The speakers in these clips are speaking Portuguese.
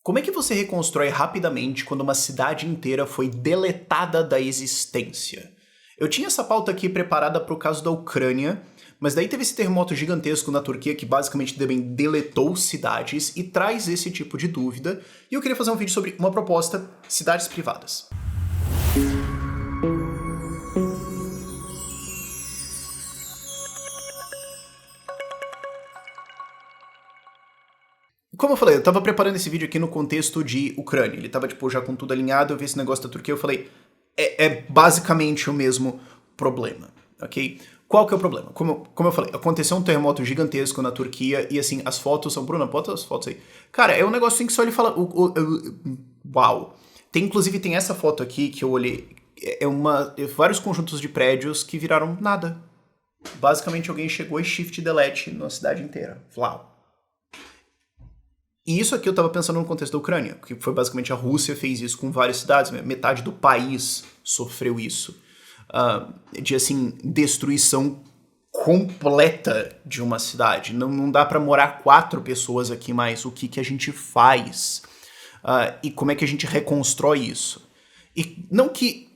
Como é que você reconstrói rapidamente quando uma cidade inteira foi deletada da existência? Eu tinha essa pauta aqui preparada para o caso da Ucrânia, mas daí teve esse terremoto gigantesco na Turquia que basicamente também deletou cidades e traz esse tipo de dúvida. E eu queria fazer um vídeo sobre uma proposta: cidades privadas. Como eu falei, eu tava preparando esse vídeo aqui no contexto de Ucrânia. Ele tava, já com tudo alinhado, eu vi esse negócio da Turquia, eu falei, é basicamente o mesmo problema, ok? Qual que é o problema? Como eu falei, aconteceu um terremoto gigantesco na Turquia e, assim, as fotos são... Bruna, bota as fotos aí. Cara, é um negócio assim que só ele fala... Uau! Inclusive, tem essa foto aqui que eu olhei. Vários conjuntos de prédios que viraram nada. Basicamente, alguém chegou e shift delete na cidade inteira. Uau! E isso aqui eu tava pensando no contexto da Ucrânia, que foi basicamente a Rússia fez isso com várias cidades, metade do país sofreu isso. De, assim, destruição completa de uma cidade. Não dá pra morar 4 pessoas aqui mais. O que a gente faz? E como é que a gente reconstrói isso? E não que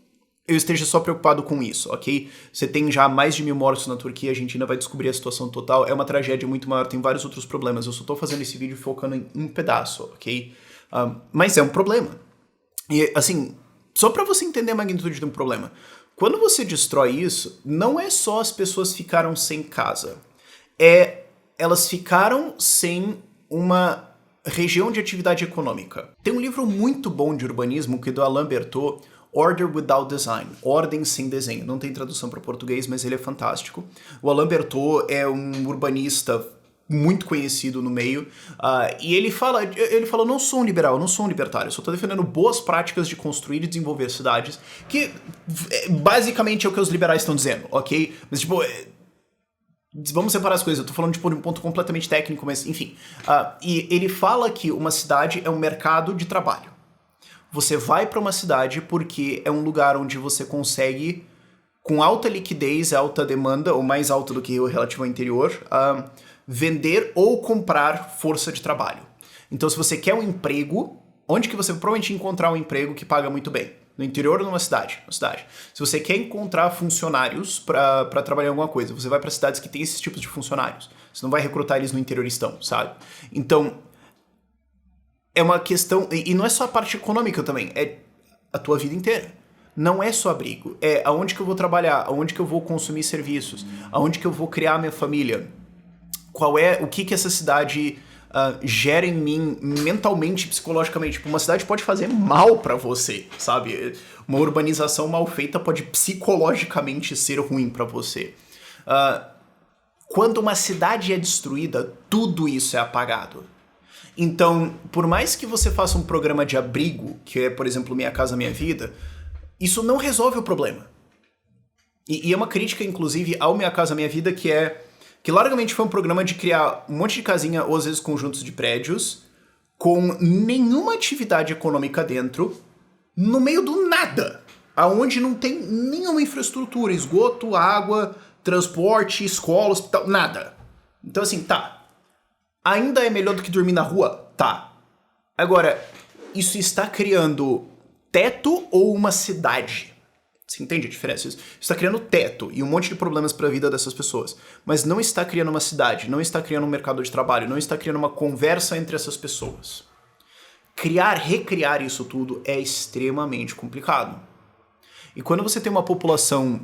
eu esteja só preocupado com isso, ok? Você tem já mais de 1000 mortos na Turquia, a gente ainda vai descobrir a situação total. É uma tragédia muito maior, tem vários outros problemas. Eu só tô fazendo esse vídeo focando em um pedaço, ok? Mas é um problema. E, assim, só pra você entender a magnitude de um problema. Quando você destrói isso, não é só as pessoas ficaram sem casa. Elas ficaram sem uma região de atividade econômica. Tem um livro muito bom de urbanismo que é do Alain Berthaud, Order Without Design, Ordem Sem Desenho. Não tem tradução para português, mas ele é fantástico. O Alain Berthaud é um urbanista muito conhecido no meio, e ele fala, eu não sou um liberal, eu não sou um libertário, eu só estou defendendo boas práticas de construir e desenvolver cidades, que basicamente é o que os liberais estão dizendo, ok? Mas, tipo, vamos separar as coisas, eu tô falando de um ponto completamente técnico, mas enfim. E ele fala que uma cidade é um mercado de trabalho. Você vai para uma cidade porque é um lugar onde você consegue, com alta liquidez, alta demanda, ou mais alta do que o relativo ao interior, vender ou comprar força de trabalho. Então, se você quer um emprego, onde que você provavelmente encontrar um emprego que paga muito bem? No interior ou numa cidade? Na cidade. Se você quer encontrar funcionários para trabalhar em alguma coisa, você vai para cidades que tem esses tipos de funcionários. Você não vai recrutar eles no interioristão, sabe? Então, é uma questão... E não é só a parte econômica também, é a tua vida inteira. Não é só abrigo, é aonde que eu vou trabalhar, aonde que eu vou consumir serviços, aonde que eu vou criar minha família. O que essa cidade gera em mim mentalmente, psicologicamente. Tipo, uma cidade pode fazer mal pra você, sabe? Uma urbanização mal feita pode psicologicamente ser ruim pra você. Quando uma cidade é destruída, tudo isso é apagado. Então, por mais que você faça um programa de abrigo, que é, por exemplo, Minha Casa Minha Vida, isso não resolve o problema. E é uma crítica, inclusive, ao Minha Casa Minha Vida, que largamente foi um programa de criar um monte de casinha, ou às vezes conjuntos de prédios, com nenhuma atividade econômica dentro, no meio do nada, aonde não tem nenhuma infraestrutura, esgoto, água, transporte, escola, hospital, nada. Então, assim, tá. Ainda é melhor do que dormir na rua? Tá. Agora, isso está criando teto ou uma cidade? Você entende a diferença? Isso está criando teto e um monte de problemas para a vida dessas pessoas. Mas não está criando uma cidade, não está criando um mercado de trabalho, não está criando uma conversa entre essas pessoas. Recriar isso tudo é extremamente complicado. E quando você tem uma população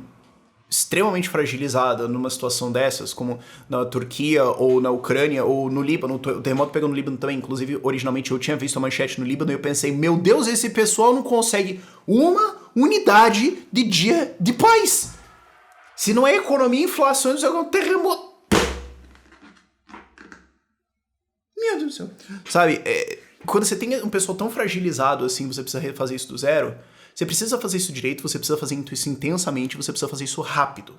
extremamente fragilizada numa situação dessas, como na Turquia, ou na Ucrânia, ou no Líbano, o terremoto pegou no Líbano também, inclusive, originalmente eu tinha visto a manchete no Líbano e eu pensei, meu Deus, esse pessoal não consegue uma unidade de dia de paz. Se não é economia, inflação, isso é um terremoto. Meu Deus do céu. Sabe, quando você tem um pessoal tão fragilizado assim, você precisa refazer isso do zero. Você precisa fazer isso direito, você precisa fazer isso intensamente, você precisa fazer isso rápido.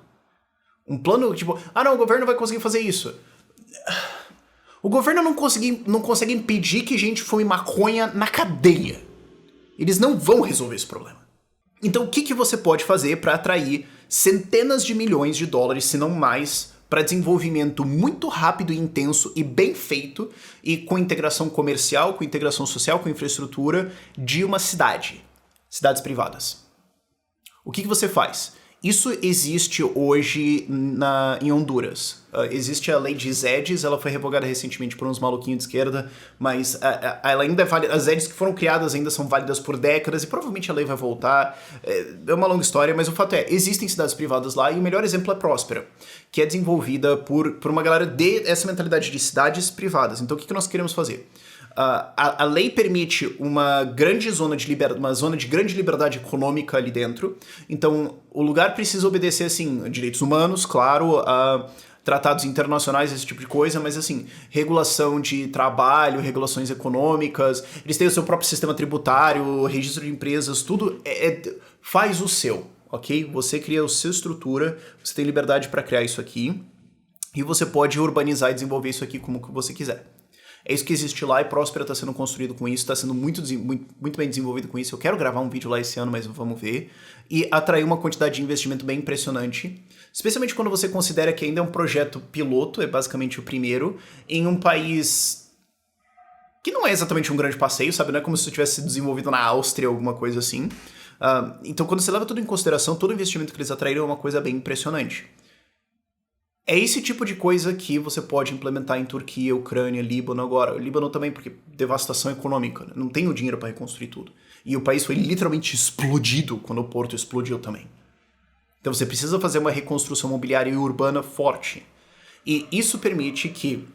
Um plano tipo, não, o governo vai conseguir fazer isso. O governo não consegue impedir que gente fume maconha na cadeia. Eles não vão resolver esse problema. Então o que você pode fazer para atrair centenas de milhões de dólares, se não mais, para desenvolvimento muito rápido e intenso e bem feito e com integração comercial, com integração social, com infraestrutura de uma cidade. Cidades privadas. O que você faz? Isso existe hoje em Honduras. Existe a lei de ZEDs, ela foi revogada recentemente por uns maluquinhos de esquerda, mas ela ainda é válida. As ZEDs que foram criadas ainda são válidas por décadas e provavelmente a lei vai voltar. É uma longa história, mas o fato é, existem cidades privadas lá e o melhor exemplo é Próspera, que é desenvolvida por uma galera essa mentalidade de cidades privadas. Então o que nós queremos fazer? A lei permite uma zona de grande liberdade econômica ali dentro. Então, o lugar precisa obedecer, assim, direitos humanos, claro, tratados internacionais, esse tipo de coisa, mas, assim, regulação de trabalho, regulações econômicas, eles têm o seu próprio sistema tributário, registro de empresas, tudo faz o seu, ok? Você cria a sua estrutura, você tem liberdade para criar isso aqui, e você pode urbanizar e desenvolver isso aqui como que você quiser. É isso que existe lá e Próspera está sendo construído com isso, está sendo muito bem desenvolvido com isso. Eu quero gravar um vídeo lá esse ano, mas vamos ver. E atrair uma quantidade de investimento bem impressionante, especialmente quando você considera que ainda é um projeto piloto, é basicamente o primeiro, em um país que não é exatamente um grande passeio, sabe? Não é como se você tivesse sido desenvolvido na Áustria ou alguma coisa assim. Então, quando você leva tudo em consideração, todo o investimento que eles atraíram é uma coisa bem impressionante. É esse tipo de coisa que você pode implementar em Turquia, Ucrânia, Líbano agora. O Líbano também, porque devastação econômica, não tem o dinheiro para reconstruir tudo. E o país foi literalmente explodido quando o porto explodiu também. Então você precisa fazer uma reconstrução mobiliária e urbana forte. E isso permite que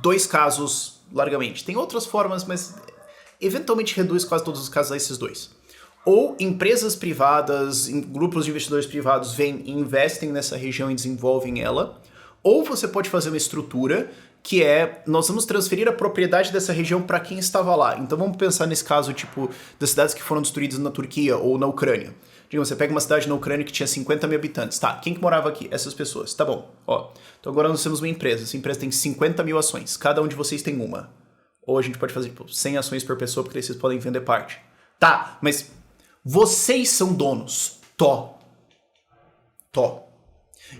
2 casos, largamente, tem outras formas, mas eventualmente reduz quase todos os casos a esses 2. Ou empresas privadas, grupos de investidores privados vêm e investem nessa região e desenvolvem ela. Ou você pode fazer uma estrutura que nós vamos transferir a propriedade dessa região para quem estava lá. Então vamos pensar nesse caso, tipo, das cidades que foram destruídas na Turquia ou na Ucrânia. Digamos, você pega uma cidade na Ucrânia que tinha 50 mil habitantes. Tá, quem que morava aqui? Essas pessoas. Tá bom, ó. Então agora nós temos uma empresa. Essa empresa tem 50 mil ações. Cada um de vocês tem uma. Ou a gente pode fazer, tipo, 100 ações por pessoa, porque daí vocês podem vender parte. Tá, mas vocês são donos. Tó.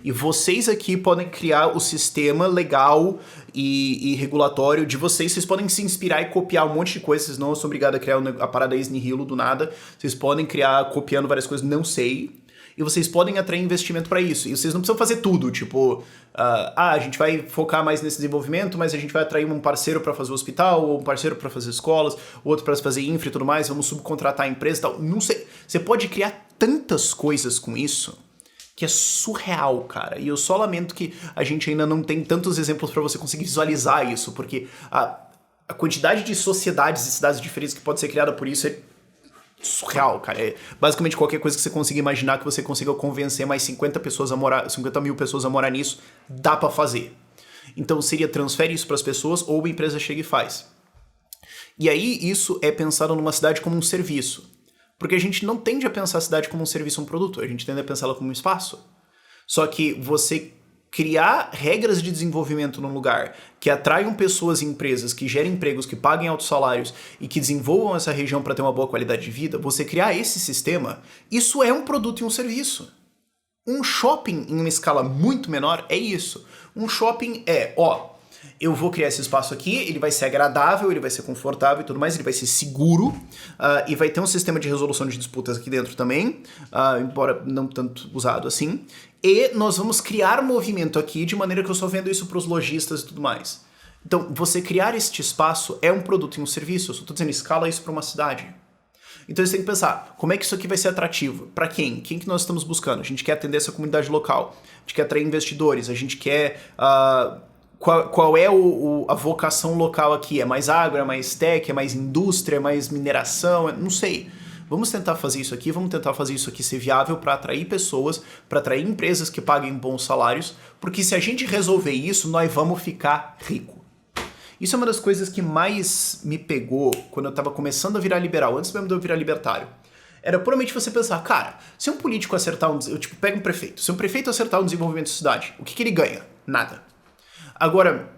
E vocês aqui podem criar o sistema legal e regulatório de vocês. Vocês podem se inspirar e copiar um monte de coisas. Vocês não são obrigados a criar a parada ex nihilo do nada. Vocês podem criar copiando várias coisas, não sei. E vocês podem atrair investimento para isso. E vocês não precisam fazer tudo. Tipo, a gente vai focar mais nesse desenvolvimento, mas a gente vai atrair um parceiro para fazer o hospital, ou um parceiro para fazer escolas, outro para fazer infra e tudo mais. Vamos subcontratar a empresa e tal. Não sei. Você pode criar tantas coisas com isso que é surreal, cara. E eu só lamento que a gente ainda não tem tantos exemplos para você conseguir visualizar isso, porque a quantidade de sociedades e cidades diferentes que pode ser criada por isso é surreal, cara. É basicamente qualquer coisa que você consiga imaginar que você consiga convencer mais 50 mil pessoas a morar nisso, dá pra fazer. Então seria transfere isso pras pessoas ou a empresa chega e faz. E aí isso é pensado numa cidade como um serviço. Porque a gente não tende a pensar a cidade como um serviço ou um produto, a gente tende a pensar ela como um espaço. Só que você criar regras de desenvolvimento num lugar que atraiam pessoas e empresas, que gerem empregos, que paguem altos salários e que desenvolvam essa região para ter uma boa qualidade de vida, você criar esse sistema, isso é um produto e um serviço. Um shopping em uma escala muito menor é isso. Um shopping eu vou criar esse espaço aqui, ele vai ser agradável, ele vai ser confortável e tudo mais, ele vai ser seguro, e vai ter um sistema de resolução de disputas aqui dentro também, embora não tanto usado assim, e nós vamos criar movimento aqui de maneira que eu só vendo isso para os lojistas e tudo mais. Então, você criar este espaço é um produto e um serviço, eu só estou dizendo, escala isso para uma cidade. Então você tem que pensar, como é que isso aqui vai ser atrativo? Para quem? Quem que nós estamos buscando? A gente quer atender essa comunidade local, a gente quer atrair investidores, a gente quer... Qual é a vocação local aqui? É mais agro, é mais tech, é mais indústria, é mais mineração? Não sei. Vamos tentar fazer isso aqui ser viável para atrair pessoas, para atrair empresas que paguem bons salários, porque se a gente resolver isso, nós vamos ficar rico. Isso é uma das coisas que mais me pegou quando eu estava começando a virar liberal, antes mesmo de eu virar libertário. Era puramente você pensar, cara, se um político acertar pega um prefeito, se um prefeito acertar um desenvolvimento de cidade, o que ele ganha? Nada. Agora,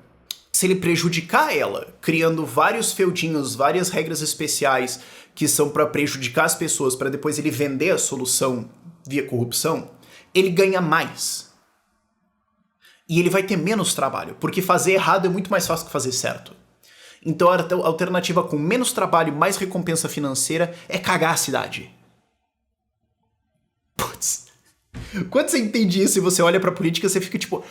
se ele prejudicar ela, criando vários feudinhos, várias regras especiais que são para prejudicar as pessoas, para depois ele vender a solução via corrupção, ele ganha mais. E ele vai ter menos trabalho, porque fazer errado é muito mais fácil que fazer certo. Então a alternativa com menos trabalho e mais recompensa financeira é cagar a cidade. Putz. Quando você entende isso e você olha pra política, você fica tipo...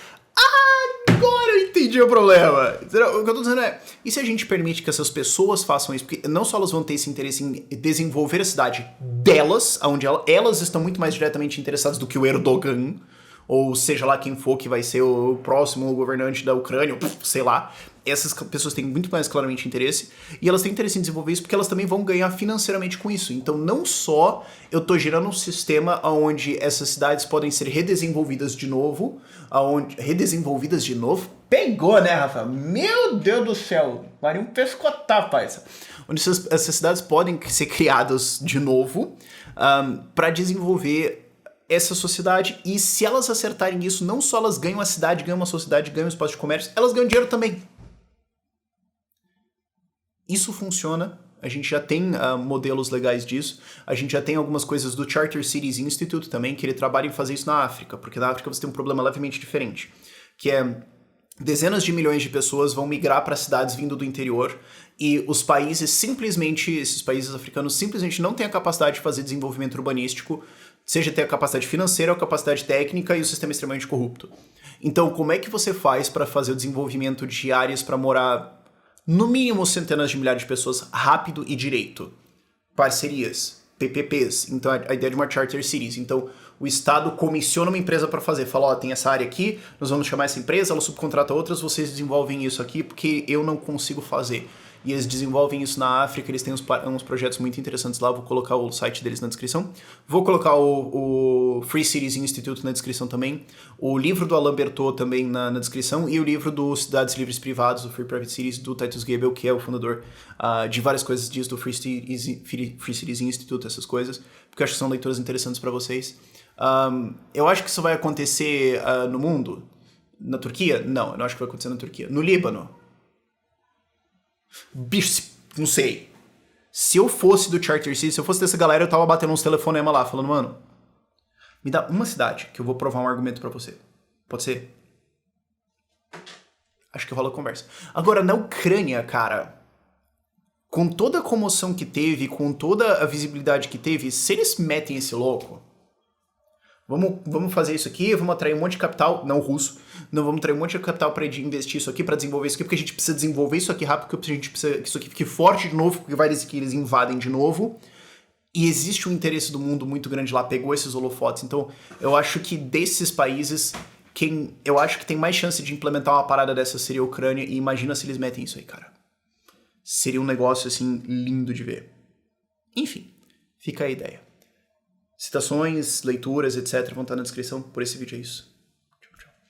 Agora eu entendi o problema. O que eu tô dizendo é... E se a gente permite que essas pessoas façam isso? Porque não só elas vão ter esse interesse em desenvolver a cidade delas, onde elas estão muito mais diretamente interessadas do que o Erdogan, ou seja lá quem for que vai ser o próximo governante da Ucrânia, ou sei lá. Essas pessoas têm muito mais claramente interesse, e elas têm interesse em desenvolver isso porque elas também vão ganhar financeiramente com isso. Então não só eu tô gerando um sistema onde essas cidades podem ser redesenvolvidas de novo, redesenvolvidas de novo? Pegou, né, Rafa? Meu Deus do céu! Varia um pescotar, parça. Onde essas cidades podem ser criadas de novo para desenvolver essa sociedade, e se elas acertarem isso, não só elas ganham a cidade, ganham uma sociedade, ganham um espaço de comércio, elas ganham dinheiro também. Isso funciona, a gente já tem modelos legais disso, a gente já tem algumas coisas do Charter Cities Institute também, que ele trabalha em fazer isso na África, porque na África você tem um problema levemente diferente, que é dezenas de milhões de pessoas vão migrar para cidades vindo do interior, e os países simplesmente, esses países africanos simplesmente não têm a capacidade de fazer desenvolvimento urbanístico, seja ter a capacidade financeira ou a capacidade técnica, e o sistema é extremamente corrupto. Então, como é que você faz para fazer o desenvolvimento de áreas para morar no mínimo centenas de milhares de pessoas rápido e direito? Parcerias, PPPs, então a ideia de uma Charter Cities. Então, o Estado comissiona uma empresa para fazer, fala, ó, tem essa área aqui, nós vamos chamar essa empresa, ela subcontrata outras, vocês desenvolvem isso aqui porque eu não consigo fazer. E eles desenvolvem isso na África, eles têm uns projetos muito interessantes lá, vou colocar o site deles na descrição. Vou colocar o Free Cities Institute na descrição também, o livro do Alain Bertot também na descrição, e o livro do Cidades Livres Privadas, o Free Private Cities, do Titus Gebel, que é o fundador de várias coisas disso, do Free Cities Institute, essas coisas, porque eu acho que são leituras interessantes para vocês. Eu acho que isso vai acontecer no mundo. Na Turquia? Não, eu não acho que vai acontecer na Turquia. No Líbano? Bicho, não sei. Se eu fosse do Charter City, se eu fosse dessa galera, eu tava batendo uns telefonemas lá, falando, mano, me dá uma cidade que eu vou provar um argumento pra você. Pode ser? Acho que rola a conversa. Agora, na Ucrânia, cara, com toda a comoção que teve, com toda a visibilidade que teve, se eles metem esse louco, vamos fazer isso aqui, vamos atrair um monte de capital, não russo, não vamos atrair um monte de capital para investir isso aqui, para desenvolver isso aqui, porque a gente precisa desenvolver isso aqui rápido, porque a gente precisa que isso aqui fique forte de novo, porque vai dizer que eles invadem de novo. E existe um interesse do mundo muito grande lá, pegou esses holofotes. Então, eu acho que desses países, eu acho que tem mais chance de implementar uma parada dessa seria a Ucrânia, e imagina se eles metem isso aí, cara. Seria um negócio, assim, lindo de ver. Enfim, fica a ideia. Citações, leituras, etc. vão estar na descrição. Por esse vídeo é isso.